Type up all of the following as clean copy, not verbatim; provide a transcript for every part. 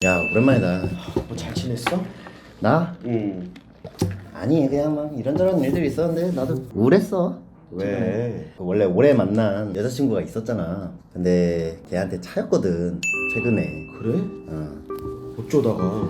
야, 오랜만이다. 뭐 잘 지냈어? 나? 응. 아니, 그냥 막 이런저런 일들이 있었는데 나도 우울했어. 왜? 원래 오래 만난 여자친구가 있었잖아. 근데 걔한테 차였거든, 최근에. 그래? 어. 어쩌다가?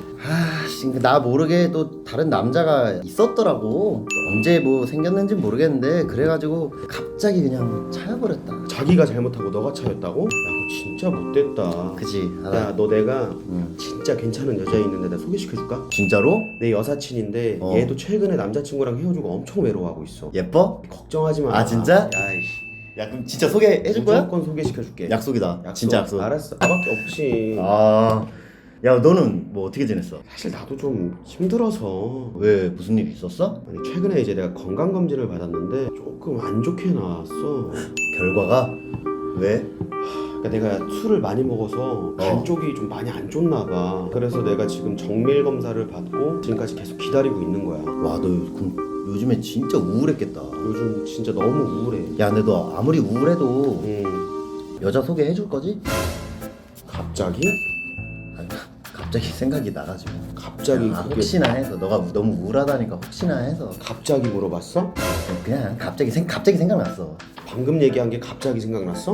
나 모르게 또 다른 남자가 있었더라고. 또 언제 뭐 생겼는지 모르겠는데 그래가지고 갑자기 그냥 차여버렸다. 자기가 잘못하고 너가 차였다고? 야, 그거 진짜 못됐다. 그지? 야, 너 내가 응. 진짜 괜찮은 여자 있는데 내가 소개시켜줄까? 진짜로? 내 여사친인데 어. 얘도 최근에 남자친구랑 헤어지고 엄청 외로워하고 있어. 예뻐? 걱정하지 마. 아, 진짜? 야이씨. 야, 그럼 진짜 소개해줄 거야? 무조건 소개시켜줄게. 약속이다. 약속. 진짜 약속. 알았어. 나밖에 없지. 아, 야, 너는 뭐 어떻게 지냈어? 사실 나도 좀 힘들어서. 왜 무슨 일 있었어? 아니, 최근에 이제 내가 건강검진을 받았는데 조금 안 좋게 나왔어. 결과가? 왜? 그러니까 내가 술을 많이 먹어서 간 쪽이 좀 많이 안 좋나 봐. 그래서 내가 지금 정밀 검사를 받고 지금까지 계속 기다리고 있는 거야. 와, 너 그럼 요즘에 진짜 우울했겠다. 요즘 진짜 너무 우울해. 야, 근데 너 아무리 우울해도 음. 여자 소개해줄 거지? 갑자기? 아니, 갑자기 생각이 나가지고. 갑자기 아, 그게 혹시나 해서 너가 너무 우울하다니까 혹시나 해서 갑자기 물어봤어? 그냥 갑자기 생각났어. 방금 얘기한 게 갑자기 생각났어?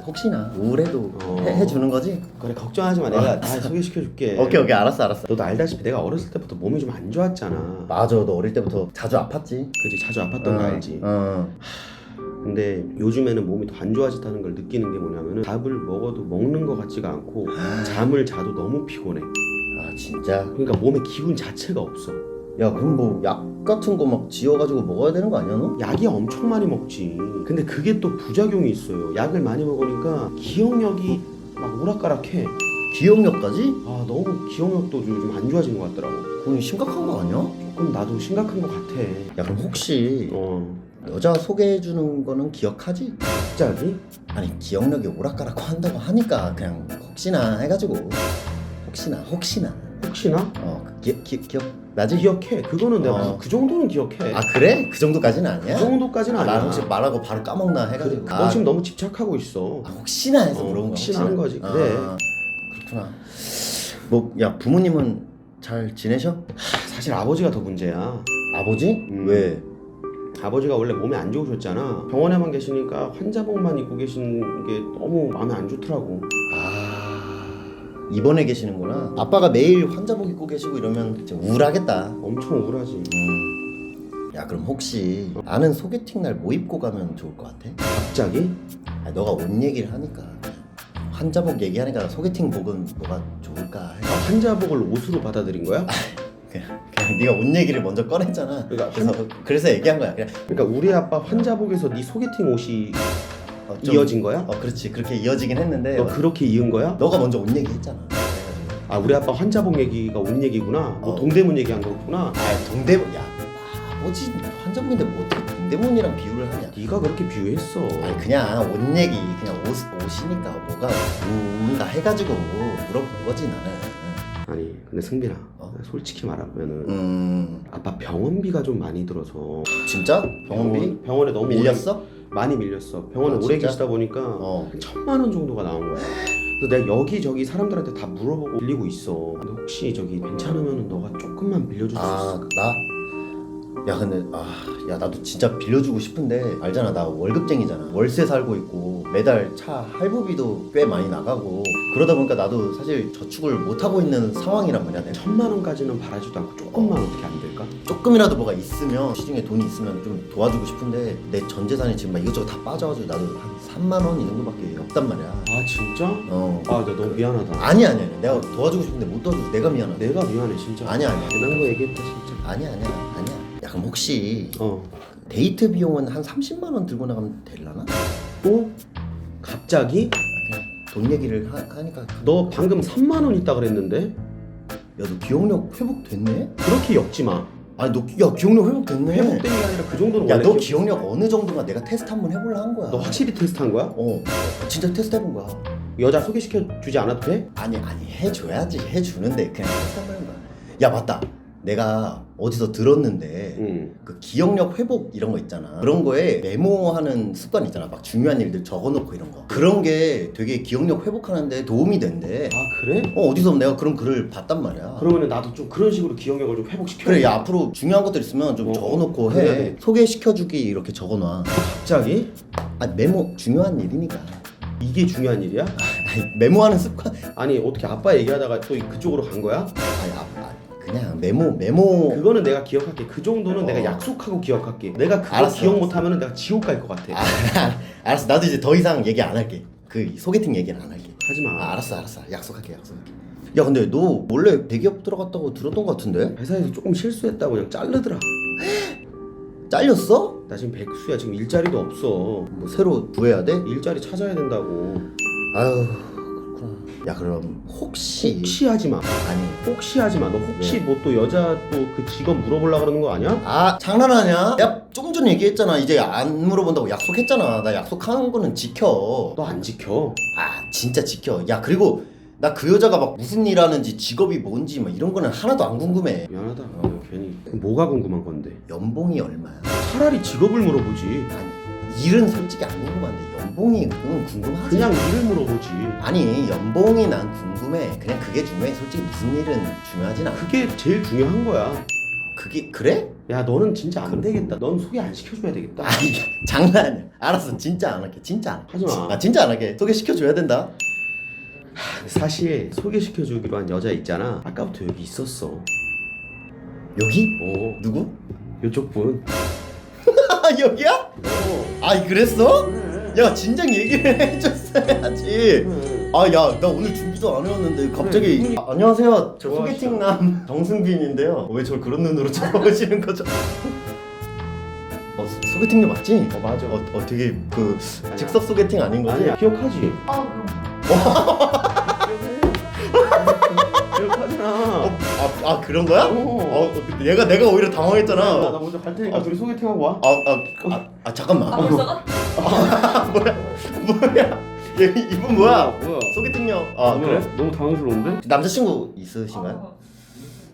혹시나 우울해도 어. 해주는 거지? 그래, 걱정하지 마. 내가 다 소개시켜줄게. 오케이 알았어. 너도 알다시피 내가 어렸을 때부터 몸이 좀 안 좋았잖아. 맞아, 너 어릴 때부터 자주 아팠지? 그지, 자주 아팠던 거 알지? 어. 근데 요즘에는 몸이 더 안 좋아졌다는 걸 느끼는 게 뭐냐면은 밥을 먹어도 먹는 것 같지가 않고 잠을 자도 너무 피곤해. 아, 진짜? 그러니까 몸에 기운 자체가 없어. 야, 그럼 뭐 약 같은 거 막 지어가지고 먹어야 되는 거 아니야, 너? 약이 엄청 많이 먹지. 근데 그게 또 부작용이 있어요. 약을 많이 먹으니까 기억력이 막 오락가락해. 기억력까지? 아, 너무 기억력도 요즘 안 좋아지는 것 같더라고. 그건 심각한 거 아니야? 조금 나도 심각한 것 같아. 야, 그럼 혹시 어, 여자 소개해주는 거는 기억하지? 갑자기? 아니, 기억력이 오락가락 한다고 하니까 그냥 혹시나 해가지고 혹시나 혹시나? 기억 나지? 기억해. 그거는 내가 어. 그 정도는 기억해. 아, 그래? 그 정도까지는 아니야? 그 정도까지는 아, 아니야. 난 혹시 말하고 바로 까먹나 해가지고. 너 지금 너무 집착하고 있어. 혹시나 해서 물어본 거야. 혹시나 한 거지. 그래. 그렇구나. 뭐, 야, 부모님은 잘 지내셔? 사실 아버지가 더 문제야. 아버지? 왜? 아버지가 원래 몸이 안 좋으셨잖아. 병원에만 계시니까 환자복만 입고 계신 게 너무 마음에 안 좋더라고. 입원해 계시는구나. 아빠가 매일 환자복 입고 계시고 이러면 진짜 우울하겠다. 엄청 우울하지. 야, 그럼 혹시 아는 소개팅 날 뭐 입고 가면 좋을 것 같아? 갑자기? 아니, 너가 옷 얘기를 하니까 환자복 얘기하니까 소개팅복은 뭐가 좋을까 해. 환자복을 옷으로 받아들인 거야? 그냥 네가 옷 얘기를 먼저 꺼냈잖아. 그러니까 그래서 얘기한 거야. 그냥 그러니까 우리 아빠 환자복에서 네 소개팅 옷이 좀- 이어진 거야? 그렇지. 그렇게 이어지긴 했는데 너 그렇게 이은 거야? 너가 먼저 옷 얘기했잖아. 아, 우리 아빠 환자복 얘기가 옷 얘기구나. 뭐 어. 동대문 얘기한 거구나. 아, 동대문. 야, 아버지 환자복인데 뭐 어떻게 동대문이랑 비유를 하냐? 네가 그렇게 비유했어. 아니, 그냥 옷 얘기, 그냥 옷이니까 뭐가 뭔가 해가지고 물어본 거지 나는. 아니, 근데 승빈아, 솔직히 말하면은 아빠 병원비가 좀 많이 들어서. 진짜? 병원비? 병원에 너무 밀렸어? 많이 밀렸어. 병원에 아, 오래 진짜? 계시다 보니까 한 1,000만 원 정도가 나온 거야. 그래서 내가 여기저기 사람들한테 다 물어보고 빌리고 있어. 근데 혹시 저기 괜찮으면 너가 조금만 빌려줄 수 있어? 나? 야, 근데 야, 나도 진짜 빌려주고 싶은데 알잖아, 나 월급쟁이잖아. 월세 살고 있고 매달 차 할부비도 꽤 많이 나가고 그러다 보니까 나도 사실 저축을 못 하고 있는 상황이란 말이야. 내가 1,000만 원까지는 바라지도 않고 조금만 어떻게 안 될까? 조금이라도 뭐가 있으면 시중에 돈이 있으면 좀 도와주고 싶은데 내 전 재산이 지금 막 이것저것 다 빠져가지고 나도 한 3만 원 이 정도밖에 없단 말이야. 아, 진짜? 나 내가 너무 미안하다. 아니야. 내가 도와주고 싶은데 못 도와줘서 내가 미안하다. 내가 미안해 진짜. 아니야. 괜한 거 얘기했다 진짜. 아니야. 야, 그럼 혹시 어? 데이트 비용은 한 30만 원 들고 나가면 되려나? 갑자기? 그냥 돈 얘기를 하니까 너 방금 3만 원 있다 그랬는데? 야, 너 기억력 회복됐네? 그렇게 엮지 마. 아니, 야, 기억력 회복됐네. 회복된 게 아니라 그 정도는 야, 원래 너 기억력 어느 정도가 내가 테스트 한번 해볼라 한 거야. 너 확실히 테스트한 거야? 진짜 테스트 해본 거야. 여자 소개시켜 주지 않아도 돼? 아니, 해줘야지. 해주는데 그냥 테스트 한번 해본 거야. 야, 맞다. 내가 어디서 들었는데 그 기억력 회복 이런 거 있잖아. 그런 거에 메모하는 습관 있잖아. 막 중요한 일들 적어놓고 이런 거. 그런 게 되게 기억력 회복하는데 도움이 된대. 아 그래? 어디서 내가 그런 글을 봤단 말이야. 그러면 나도 좀 그런 식으로 기억력을 좀 회복시켜. 그래, 야 앞으로 중요한 것들 있으면 좀 적어놓고 그래야 해. 돼. 소개시켜주기 이렇게 적어놔. 갑자기? 아 메모 중요한 일이니까. 이게 중요한 일이야? 아니, 메모하는 습관. 아니 어떻게 아빠 얘기하다가 또 그쪽으로 간 거야? 아니 그냥 메모. 그거는 내가 기억할게. 그 정도는 어. 내가 약속하고 기억할게. 내가 그거 알았어, 기억 알았어. 못하면 내가 지옥 갈 것 같아. 알았어. 나도 이제 더 이상 얘기 안 할게. 그 소개팅 얘기는 안 할게. 하지마. 알았어. 약속할게. 야 근데 너 원래 대기업 들어갔다고 들었던 것 같은데? 회사에서 조금 실수했다고 그냥 자르더라. 잘렸어? 나 지금 백수야. 지금 일자리도 없어. 뭐 새로 구해야 돼? 일자리 찾아야 된다고. 아유 그렇구나. 야 그럼 혹시 하지마. 아니 혹시 하지마. 너 혹시 네. 뭐 또 여자 또 그 직업 물어보려 그러는 거 아니야? 아 장난하냐? 야 좀 전에 얘기했잖아. 이제 안 물어본다고 약속했잖아. 나 약속하는 거는 지켜. 너 안 지켜. 아 진짜 지켜. 야 그리고 나 그 여자가 막 무슨 일 하는지 직업이 뭔지 막 이런 거는 하나도 안 궁금해. 미안하다. 내가 괜히. 뭐가 궁금한 건데? 연봉이 얼마야? 차라리 직업을 물어보지. 아니 일은 솔직히 안 궁금한데 연봉이 그건 궁금하지. 그냥 일을 물어보지. 아니 연봉이 난 궁금해. 그냥 그게 중요해. 솔직히 무슨 일은 중요하진 않아. 그게 제일 중요한 거야. 그게 그래? 야 너는 진짜 안 되겠다. 넌 소개 안 시켜줘야 되겠다. 아니 장난이야. 알았어. 진짜 안 할게. 진짜 안 할게. 하지마. 아 진짜 안 할게. 소개시켜줘야 된다. 사실 소개시켜주기로 한 여자 있잖아. 아까부터 여기 있었어. 여기? 누구? 요쪽 분. 여기야? 아이 그랬어? 야 진작 얘기를 해줬어야지. 아 야 나 오늘 준비도 안 해왔는데 갑자기 안녕하세요 저 소개팅남 정승빈인데요. 왜 저를 그런 눈으로 쳐다보시는 거죠? 소개팅녀 맞지? 맞아. 되게 그 아니야. 즉석 소개팅 아닌 거지? 아니야. 기억하지? 아 그럼 기억하잖아. 그런 거야? 내가 오히려 당황했잖아. 나 먼저 갈 테니까 둘이 소개팅하고 와. 잠깐만. 벌써가? 뭐야? 이분 뭐야? 뭐야? 소개팅녀. 그래? 너무 당황스러운데? 남자친구 있으신가요?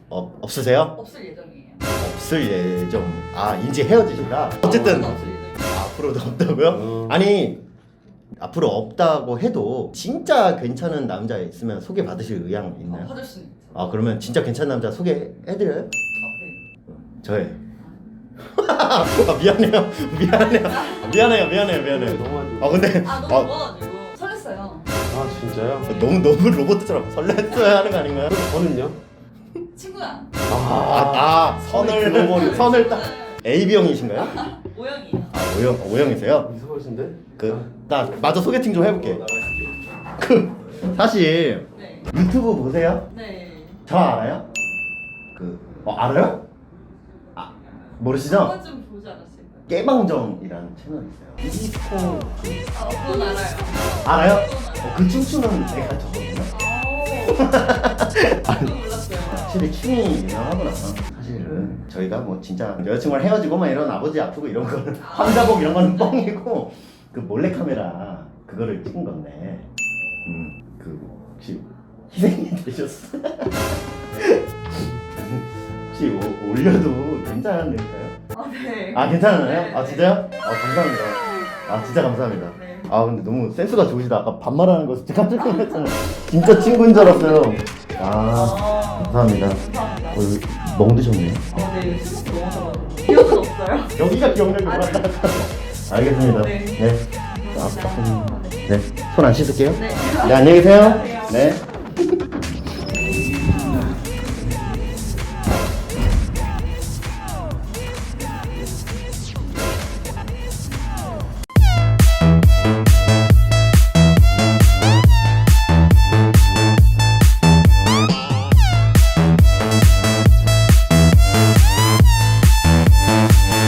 없으세요? 없을 예정이에요. 없을 예정. 이제 헤어지신다. 어쨌든 없을 예정이에요. 앞으로도 없다고요? 아니 앞으로 없다고 해도 진짜 괜찮은 남자 있으면 소개 받으실 의향 있나요? 받을 수는 있죠. 그러면 진짜 괜찮은 남자 소개해드려요? 네. 저예요. 미안해요. 너무 안 좋아. 근데 너무 좋아가지고 설렜어요. 진짜요? 너무 로봇처럼 설렜어야 하는 거 아닌가요? 저는요? 친구야. 선을 그어버리네. 선을 딱 AB형이신가요? 오영이에요. O형이세요? 이상하신데? 나 마저 소개팅 좀 해볼게. 사실 네. 유튜브 보세요? 네. 저 알아요? 알아요? 모르시죠? 한 번쯤 보지 않았을까요? 깨방정이라는 채널이 있어요. 그건 알아요. 알아요? 그건 그 춤추는 애가 저거든요. 그건 몰랐어요. 확실히 춤이 유명하구나. 사실은 저희가 뭐 진짜 여자친구랑 헤어지고 막 이런 아버지 아프고 이런 거는 환자복 이런 거는 뻥이고 그 몰래카메라 그거를 찍은 건데 그 혹시 희생이 되셨어? 혹시 올려도 괜찮을까요? 네. 괜찮아요? 네. 진짜요? 감사합니다. 진짜 감사합니다. 네. 근데 너무 센스가 좋으시다. 아까 반말하는 거 진짜 깜짝 놀랐잖아요. 진짜 친구인 줄 알았어요. 감사합니다. 감사합니다. 멍 드셨네요. 네. 수업 넘어서가지고 기억은 없어요. 여기가 기억력이 올랐다. 알겠습니다. 네. 네. 손 안 씻을게요. 네. 네, 안녕히 계세요. 안녕하세요. 네.